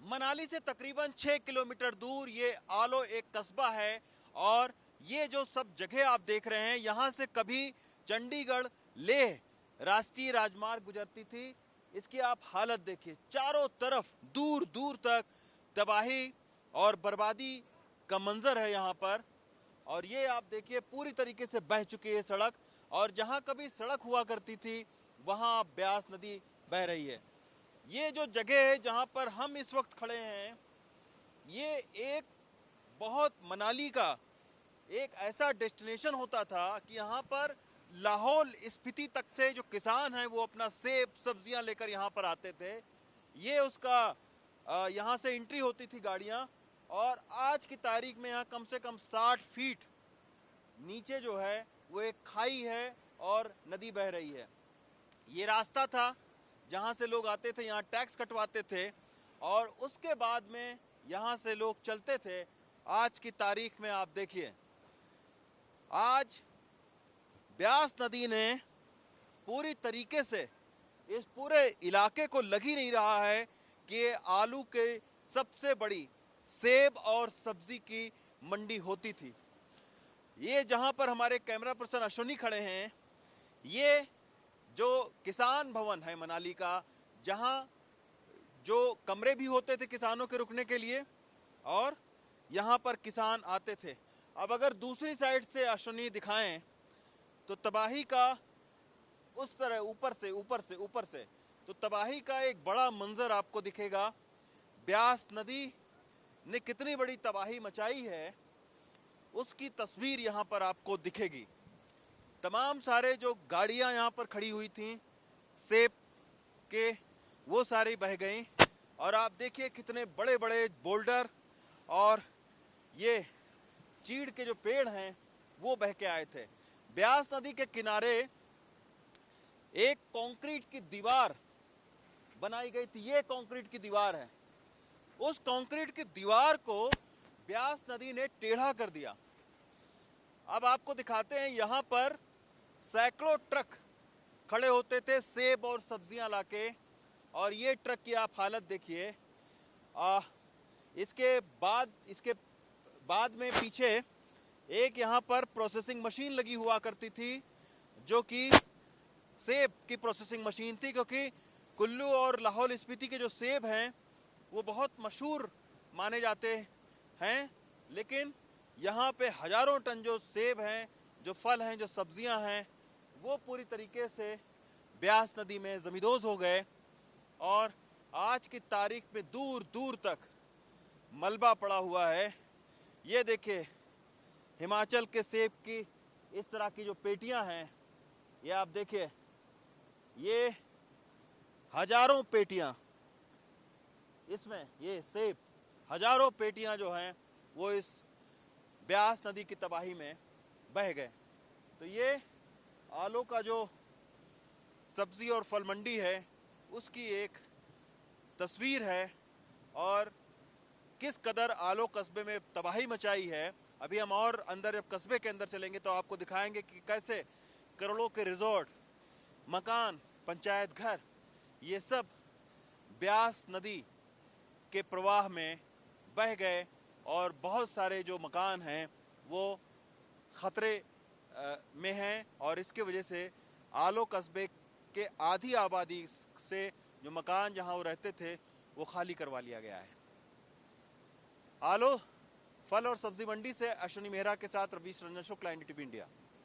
मनाली से तकरीबन 6 किलोमीटर दूर ये आलो एक कस्बा है और ये जो सब जगह आप देख रहे हैं यहाँ से कभी चंडीगढ़ लेह राष्ट्रीय राजमार्ग गुजरती थी। इसकी आप हालत देखिए, चारों तरफ दूर दूर तक तबाही और बर्बादी का मंजर है यहाँ पर। और ये आप देखिए पूरी तरीके से बह चुकी है सड़क और जहाँ कभी सड़क हुआ करती थी वहाँ ब्यास नदी बह रही है। ये जो जगह है जहाँ पर हम इस वक्त खड़े हैं, ये एक बहुत मनाली का एक ऐसा डेस्टिनेशन होता था कि यहाँ पर लाहौल स्पीति तक से जो किसान हैं वो अपना सेब सब्जियां लेकर यहाँ पर आते थे। ये उसका यहाँ से एंट्री होती थी गाड़ियाँ। और आज की तारीख में यहाँ कम से कम 60 फीट नीचे जो है वो एक खाई है और नदी बह रही है। ये रास्ता था जहाँ से लोग आते थे, यहाँ टैक्स कटवाते थे और उसके बाद में यहाँ से लोग चलते थे। आज की तारीख में आप देखिए, आज ब्यास नदी ने पूरी तरीके से इस पूरे इलाके को लग ही नहीं रहा है कि आलू के सबसे बड़ी सेब और सब्जी की मंडी होती थी। ये जहाँ पर हमारे कैमरा पर्सन अश्विनी खड़े हैं, ये जो किसान भवन है मनाली का, जहाँ जो कमरे भी होते थे किसानों के रुकने के लिए और यहाँ पर किसान आते थे। अब अगर दूसरी साइड से अश्विनी दिखाएं तो तबाही का उस तरह ऊपर से तो तबाही का एक बड़ा मंजर आपको दिखेगा। ब्यास नदी ने कितनी बड़ी तबाही मचाई है उसकी तस्वीर यहाँ पर आपको दिखेगी। तमाम सारे जो गाड़ियाँ यहाँ पर खड़ी हुई थीं सेब के, वो सारी बह गईं। और आप देखिए कितने बड़े बड़े बोल्डर और ये चीड़ के जो पेड़ हैं वो बह के आए थे। ब्यास नदी के किनारे एक कंक्रीट की दीवार बनाई गई थी। ये कंक्रीट की दीवार है। उस कंक्रीट की दीवार को ब्यास नदी ने टेढ़ा कर दिया। अब आपको दिखाते हैं, यहाँ पर सैकड़ों ट्रक खड़े होते थे सेब और सब्जियां लाके। और ये ट्रक की आप हालत देखिए। इसके बाद में पीछे एक यहाँ पर प्रोसेसिंग मशीन लगी हुआ करती थी जो कि सेब की प्रोसेसिंग मशीन थी, क्योंकि कुल्लू और लाहौल स्पीति के जो सेब हैं वो बहुत मशहूर माने जाते हैं। लेकिन यहाँ पे हजारों टन जो सेब हैं, जो फल हैं, जो सब्जियां हैं, वो पूरी तरीके से ब्यास नदी में जमींदोज हो गए। और आज की तारीख में दूर दूर तक मलबा पड़ा हुआ है। ये देखिए हिमाचल के सेब की इस तरह की जो पेटियां हैं, ये आप देखिए, ये हजारों पेटियां, इसमें ये सेब हजारों पेटियां जो हैं वो इस ब्यास नदी की तबाही में बह गए। तो ये आलो का जो सब्जी और फल मंडी है उसकी एक तस्वीर है और किस कदर आलो कस्बे में तबाही मचाई है। अभी हम और अंदर जब कस्बे के अंदर चलेंगे तो आपको दिखाएंगे कि कैसे करोड़ों के रिजॉर्ट, मकान, पंचायत घर, ये सब ब्यास नदी के प्रवाह में बह गए और बहुत सारे जो मकान हैं वो ख़तरे में हैं। और इसके वजह से आलो कस्बे के आधी आबादी से जो मकान जहां वो रहते थे वो खाली करवा लिया गया है। आलो फल और सब्जी मंडी से अश्विनी मेहरा के साथ रवीश रंजन शुक्ला, NDTV इंडिया।